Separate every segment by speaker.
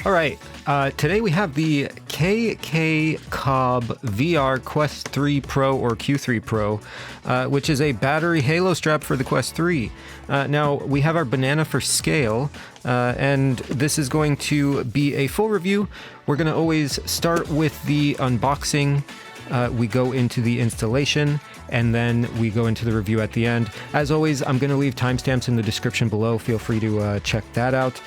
Speaker 1: All right, today we have the KKCOBVR Quest 3 Pro or Q3 Pro, which is a battery halo strap for the Quest 3. Now, we have our banana for scale, and this is going to be a full review. We're going to always start with the unboxing. We go into the installation, and then we go into the review at the end. As always, I'm going to leave timestamps in the description below. Feel free to check that out.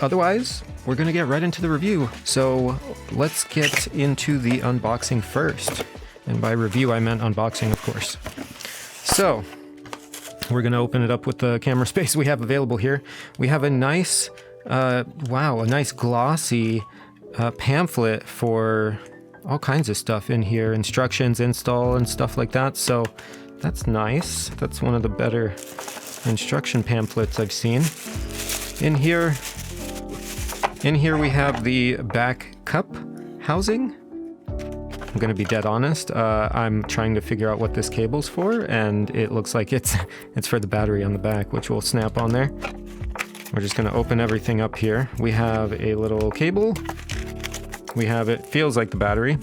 Speaker 1: Otherwise, we're going to get right into the review. So let's get into the unboxing first. And by review, I meant unboxing, of course. So we're going to open it up with the camera space we have available here. We have a nice, a nice glossy pamphlet for all kinds of stuff in here, instructions, install, and stuff like that. So that's nice. That's one of the better instruction pamphlets I've seen. In here we have the back cup housing. I'm gonna be dead honest. I'm trying to figure out what this cable's for, and it looks like it's for the battery on the back, which will snap on there. We're just gonna open everything up here. We have a little cable. We have, it feels like the battery.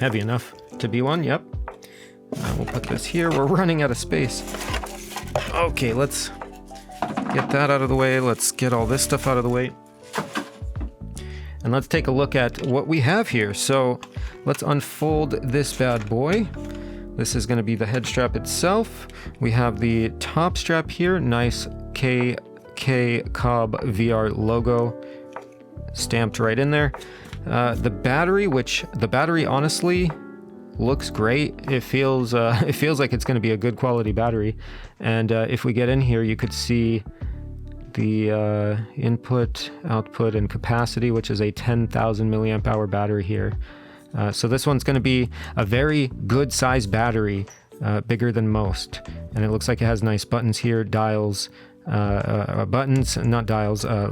Speaker 1: Heavy enough to be one, yep. We'll put this here. We're running out of space. Okay, let's get that out of the way. Let's get all this stuff out of the way. And let's take a look at what we have here. So let's unfold this bad boy. This is gonna be the head strap itself. We have the top strap here, nice KKCOBVR logo stamped right in there. The battery honestly looks great. It feels like it's going to be a good quality battery. And if we get in here, you could see the input, output, and capacity, which is a 10,000 milliamp hour battery here. So this one's going to be a very good size battery, bigger than most. And it looks like it has nice buttons here, dials,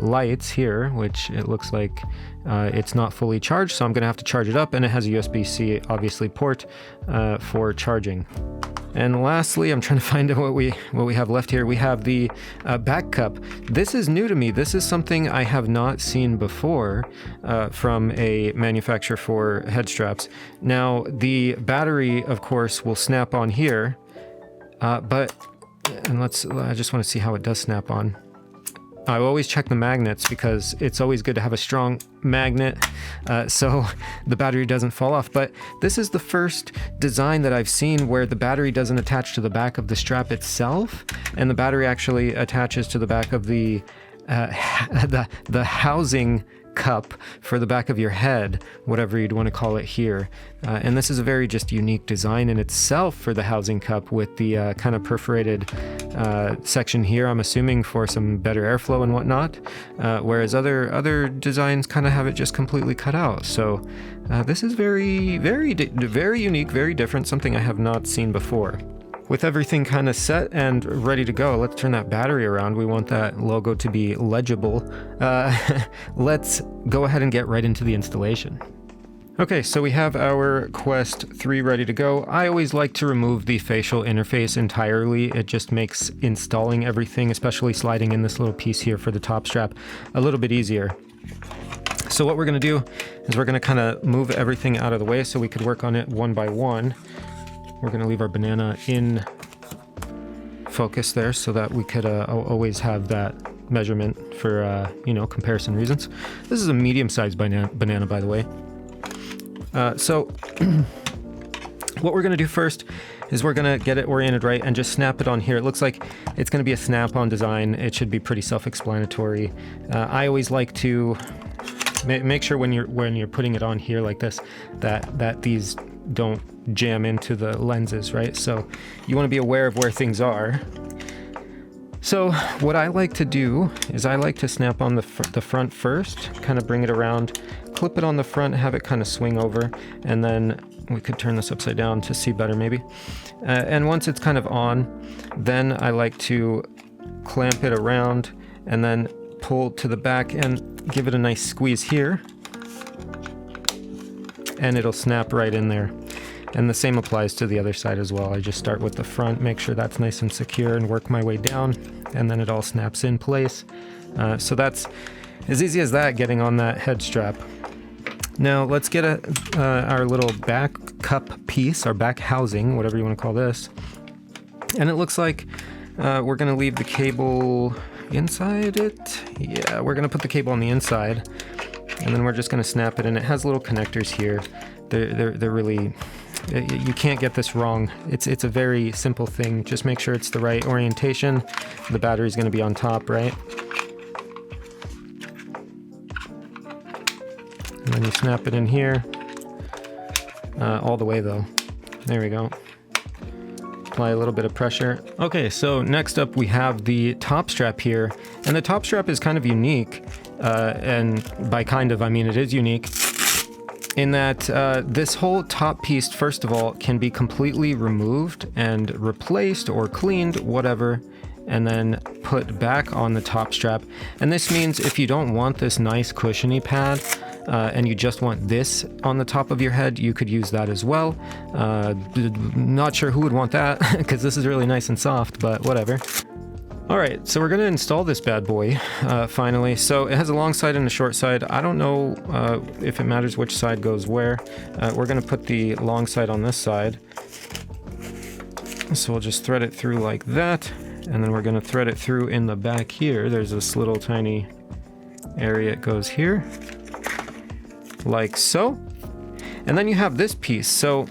Speaker 1: lights here, which it looks like it's not fully charged, so I'm gonna have to charge it up, and it has a USB-C obviously port for charging. And lastly, I'm trying to find out what we have left here. We have the back cup. This is new to me. This is something I have not seen before from a manufacturer for head straps. Now, the battery, of course, will snap on here, I just want to see how it does snap on. I always check the magnets because it's always good to have a strong magnet so the battery doesn't fall off. But this is the first design that I've seen where the battery doesn't attach to the back of the strap itself, and the battery actually attaches to the back of the housing cup for the back of your head, whatever you'd want to call it here. And this is a very just unique design in itself for the housing cup, with the kind of perforated section here, I'm assuming for some better airflow and whatnot, whereas other designs kind of have it just completely cut out. So this is very unique, very different, something I have not seen before. With everything kind of set and ready to go, let's turn that battery around. We want that logo to be legible. Let's go ahead and get right into the installation. Okay, so we have our Quest 3 ready to go. I always like to remove the facial interface entirely. It just makes installing everything, especially sliding in this little piece here for the top strap, a little bit easier. So what we're gonna do is we're gonna kind of move everything out of the way so we could work on it one by one. We're going to leave our banana in focus there so that we could always have that measurement for, comparison reasons. This is a medium-sized banana, by the way. So what we're going to do first is we're going to get it oriented right and just snap it on here. It looks like it's going to be a snap-on design. It should be pretty self-explanatory. I always like to make sure when you're putting it on here like this that these don't jam into the lenses, right? So you want to be aware of where things are. So what I like to do is I like to snap on the front first, kind of bring it around, clip it on the front, have it kind of swing over, and then we could turn this upside down to see better maybe. And once it's kind of on, then I like to clamp it around and then pull to the back and give it a nice squeeze here, and it'll snap right in there. And the same applies to the other side as well. I just start with the front, make sure that's nice and secure, and work my way down, and then it all snaps in place. So that's As easy as that, getting on that head strap. Now let's get our little back cup piece, our back housing, whatever you want to call this. And it looks like we're going to leave the cable inside it. Yeah, we're going to put the cable on the inside, and then we're just going to snap it. And it has little connectors here. They're really, you can't get this wrong. It's a very simple thing. Just make sure it's the right orientation. The battery's going to be on top, right? And then you snap it in here. All the way though. There we go. Apply a little bit of pressure. Okay, so next up we have the top strap here. And the top strap is kind of unique. And by kind of, I mean it is unique. In that this whole top piece, first of all, can be completely removed and replaced or cleaned, whatever, and then put back on the top strap. And this means if you don't want this nice cushiony pad, and you just want this on the top of your head, you could use that as well. Not sure who would want that, because this is really nice and soft, but whatever. All right, so we're gonna install this bad boy, finally. So it has a long side and a short side. I don't know if it matters which side goes where. We're gonna put the long side on this side. So we'll just thread it through like that, and then we're gonna thread it through in the back here. There's this little tiny area it goes here, like so. And then you have this piece. So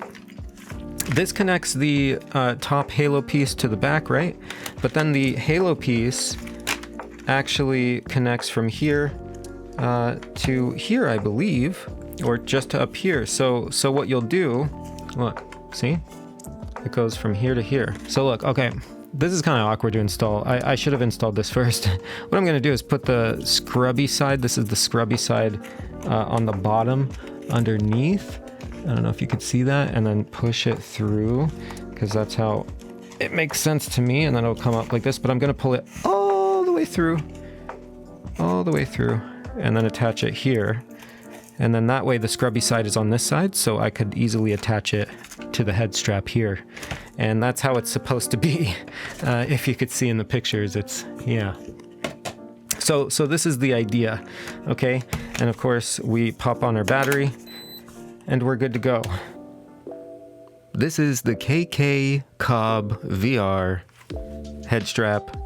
Speaker 1: this connects the top halo piece to the back, right? But then the halo piece actually connects from here to here, I believe, or just to up here. So what you'll do, look, see? It goes from here to here. So look, okay, this is kind of awkward to install. I should have installed this first. What I'm gonna do is put the scrubby side, this is the scrubby side, on the bottom underneath. I don't know if you could see that, and then push it through, because that's how it makes sense to me, and then it'll come up like this. But I'm gonna pull it all the way through, and then attach it here. And then that way the scrubby side is on this side, so I could easily attach it to the head strap here. And that's how it's supposed to be. If you could see in the pictures, it's, yeah. So this is the idea, okay? And of course, we pop on our battery, and we're good to go. This is the KKCOBVR head strap.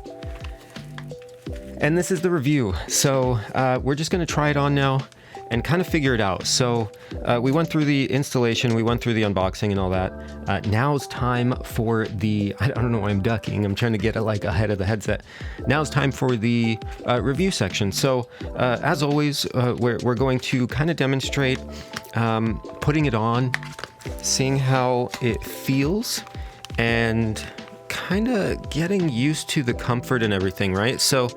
Speaker 1: And this is the review. So we're just gonna try it on now and kind of figure it out. So we went through the installation, we went through the unboxing and all that. Now's time for the, I don't know why I'm ducking, I'm trying to get it like ahead of the headset. Now's time for the review section. So as always, we're going to kind of demonstrate putting it on, seeing how it feels, and kind of getting used to the comfort and everything, right? So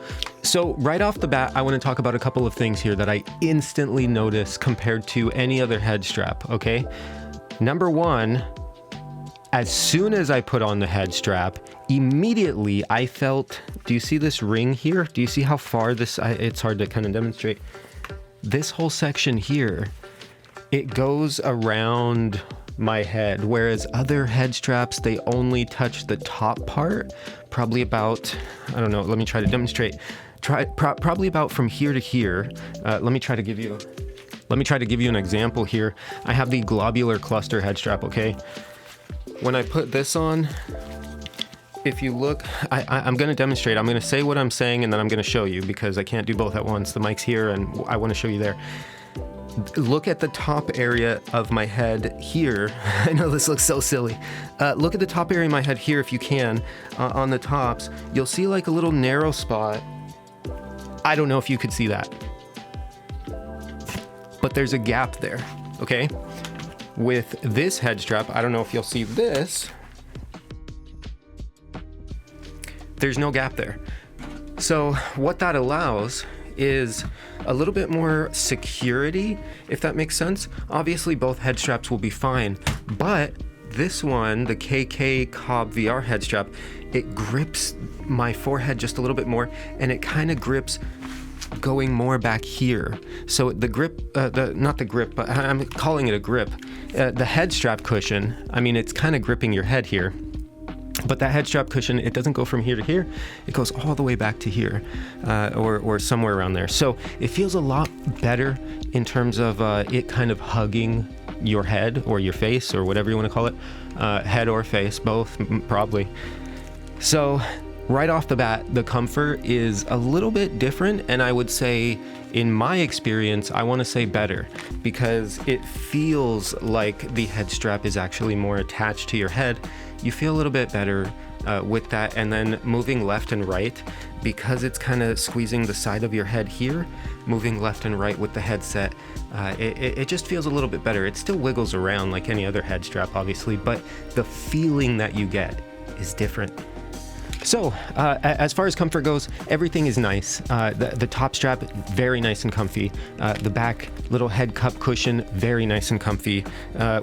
Speaker 1: right off the bat, I want to talk about a couple of things here that I instantly noticed compared to any other head strap, okay? Number one, as soon as I put on the head strap, immediately I felt, do you see this ring here? Do you see how far this, it's hard to kind of demonstrate. This whole section here, it goes around my head, whereas other head straps, they only touch the top part, probably about, I don't know, let me try to demonstrate. Probably about from here to here. Let me try to give you an example here. I have the globular cluster head strap, okay? When I put this on, if you look, I'm gonna demonstrate. I'm gonna say what I'm saying, and then I'm gonna show you, because I can't do both at once. The mic's here, and I wanna show you there. Look at the top area of my head here. I know this looks so silly. Look at the top area of my head here, if you can, on the tops. You'll see like a little narrow spot. I don't know if you could see that, but there's a gap there, okay? With this head strap, I don't know if you'll see this. There's no gap there. So what that allows is a little bit more security, if that makes sense. Obviously both head straps will be fine, but this one, the KKCOBVR head strap, it grips my forehead just a little bit more, and it kind of grips going more back here. So the grip, not the grip, but I'm calling it a grip. The head strap cushion, I mean, it's kind of gripping your head here. But that head strap cushion, it doesn't go from here to here. It goes all the way back to here, or somewhere around there. So it feels a lot better in terms of it kind of hugging your head or your face or whatever you want to call it. Head or face, both probably. So right off the bat, the comfort is a little bit different, and I would say, in my experience, I want to say better, because it feels like the head strap is actually more attached to your head. You feel a little bit better with that, and then moving left and right, because it's kind of squeezing the side of your head here, moving left and right with the headset, it just feels a little bit better. It still wiggles around like any other head strap, obviously, but the feeling that you get is different. So, as far as comfort goes, everything is nice. The top strap, very nice and comfy. The back little head cup cushion, very nice and comfy.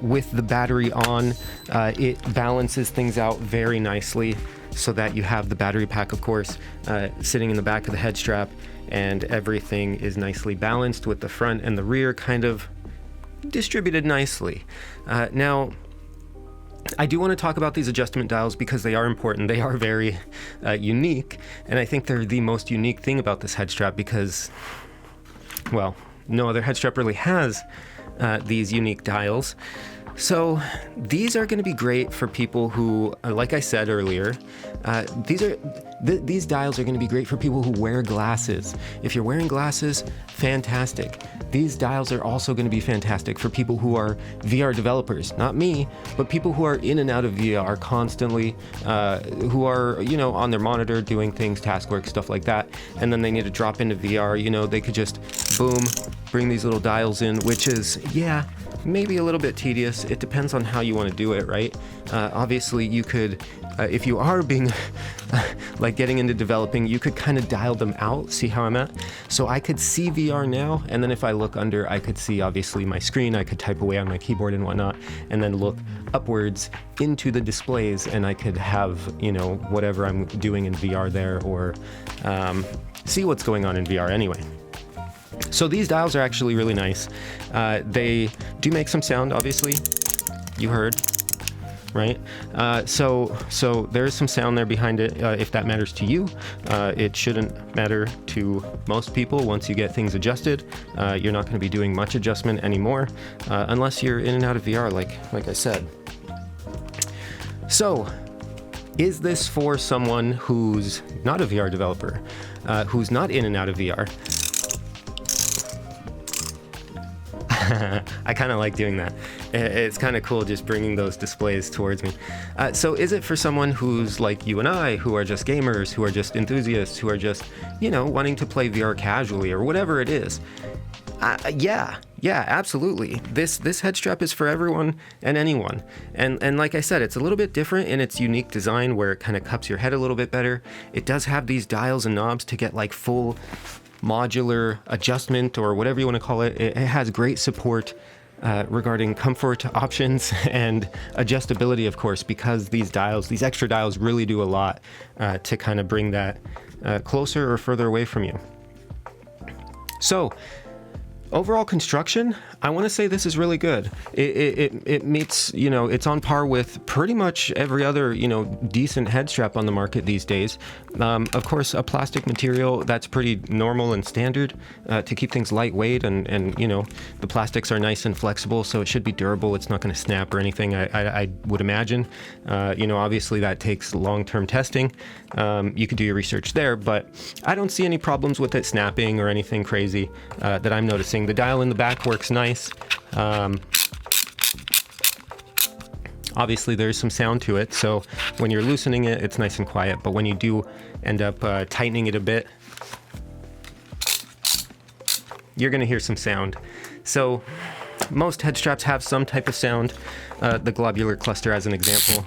Speaker 1: With the battery on, it balances things out very nicely so that you have the battery pack, of course, sitting in the back of the head strap, and everything is nicely balanced with the front and the rear kind of distributed nicely. Now, I do want to talk about these adjustment dials because they are important. They are very unique, and I think they're the most unique thing about this head strap because, well, no other head strap really has these unique dials. So these are going to be great for people who, like I said earlier, these dials are going to be great for people who wear glasses. If you're wearing glasses, fantastic. These dials are also going to be fantastic for people who are VR developers. Not me, but people who are in and out of VR constantly, who are, on their monitor doing things, task work, stuff like that, and then they need to drop into VR. They could just, boom, bring these little dials in, which is, maybe a little bit tedious. It depends on how you want to do it, right? Obviously, you could, if you are being, like getting into developing, you could kind of dial them out, see how I'm at? So I could see VR now, and then if I look under, I could see obviously my screen, I could type away on my keyboard and whatnot, and then look upwards into the displays, and I could have, whatever I'm doing in VR there, or see what's going on in VR anyway. So these dials are actually really nice. They do make some sound, obviously. You heard, right? So there is some sound there behind it. If that matters to you, it shouldn't matter to most people. Once you get things adjusted, you're not going to be doing much adjustment anymore, unless you're in and out of VR, like I said. So, is this for someone who's not a VR developer, who's not in and out of VR? I kind of like doing that. It's kind of cool just bringing those displays towards me. So is it for someone who's like you and I, who are just gamers, who are just enthusiasts, who are just, wanting to play VR casually or whatever it is? Yeah, absolutely. This head strap is for everyone and anyone. And like I said, it's a little bit different in its unique design where it kind of cups your head a little bit better. It does have these dials and knobs to get like full modular adjustment or whatever you want to call it. It has great support regarding comfort options and adjustability, of course, because these extra dials really do a lot to kind of bring that closer or further away from you. So overall construction, I want to say this is really good. It meets, it's on par with pretty much every other, decent head strap on the market these days. Of course, a plastic material, that's pretty normal and standard to keep things lightweight, and the plastics are nice and flexible, so it should be durable. It's not going to snap or anything, I would imagine. Obviously that takes long-term testing. You could do your research there, but I don't see any problems with it snapping or anything crazy that I'm noticing. The dial in the back works nice. Obviously there's some sound to it, so when you're loosening it, it's nice and quiet, but when you do end up tightening it a bit, you're going to hear some sound. So most head straps have some type of sound. The globular cluster as an example.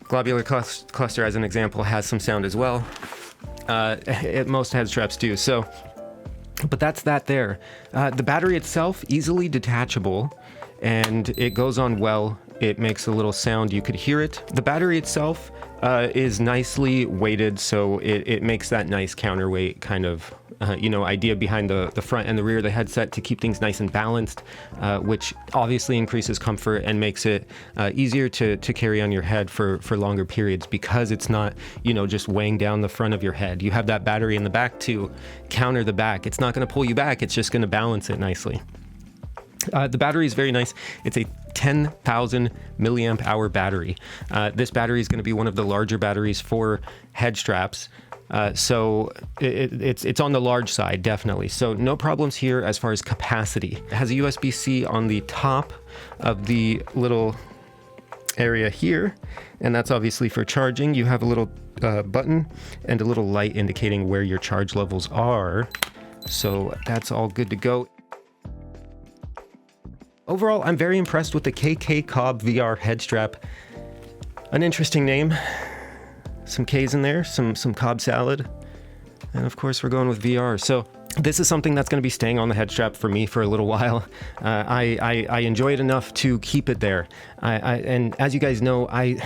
Speaker 1: Globular cluster as an example has some sound as well. Most head straps do. So, but that's that there. The battery itself, easily detachable, and it goes on well it makes a little sound. You could hear it. The battery itself is nicely weighted, so it makes that nice counterweight kind of idea behind the front and the rear of the headset to keep things nice and balanced, which obviously increases comfort and makes it easier to carry on your head for longer periods, because it's not, just weighing down the front of your head. You have that battery in the back to counter the back. It's not going to pull you back. It's just going to balance it nicely. The battery is very nice. It's a 10,000 milliamp hour battery. This battery is going to be one of the larger batteries for head straps. So it's on the large side, definitely. So no problems here as far as capacity. It has a USB-C on the top of the little area here, and that's obviously for charging. You have a little button and a little light indicating where your charge levels are. So that's all good to go. Overall, I'm very impressed with the KKCOBVR head strap. An interesting name. Some K's in there, some Cobb salad. And of course, we're going with VR. So this is something that's going to be staying on the head strap for me for a little while. I enjoy it enough to keep it there. And as you guys know, I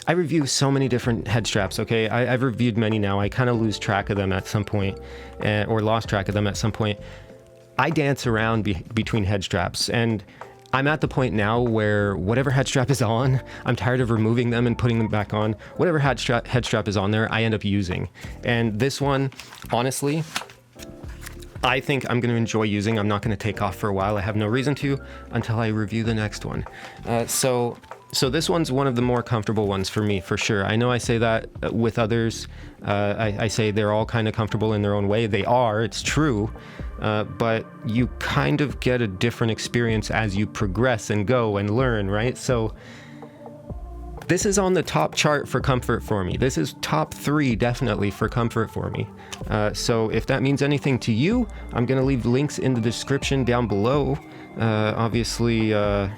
Speaker 1: review so many different head straps, okay? I've reviewed many now. I kind of lose track of them at some point, or lost track of them at some point. I dance around between head straps, and I'm at the point now where whatever head strap is on, I'm tired of removing them and putting them back on. Whatever head strap is on there, I end up using. And this one, honestly, I think I'm going to enjoy using. I'm not going to take off for a while. I have no reason to until I review the next one. So this one's one of the more comfortable ones for me, for sure. I know I say that with others. I say they're all kind of comfortable in their own way. They are, it's true. But you kind of get a different experience as you progress and go and learn, right? So this is on the top chart for comfort for me. This is top 3 definitely for comfort for me. So if that means anything to you, I'm going to leave links in the description down below. Obviously,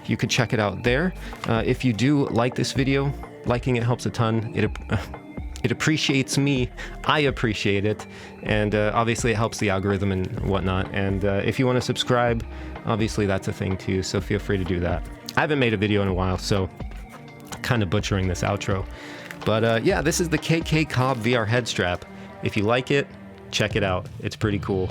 Speaker 1: you could check it out there. If you do like this video, liking it helps a ton. It appreciates me. I appreciate it. And obviously it helps the algorithm and whatnot. And if you want to subscribe, obviously that's a thing too. So feel free to do that. I haven't made a video in a while, so kind of butchering this outro. But yeah, this is the KKCOBVR head strap. If you like it, check it out. It's pretty cool.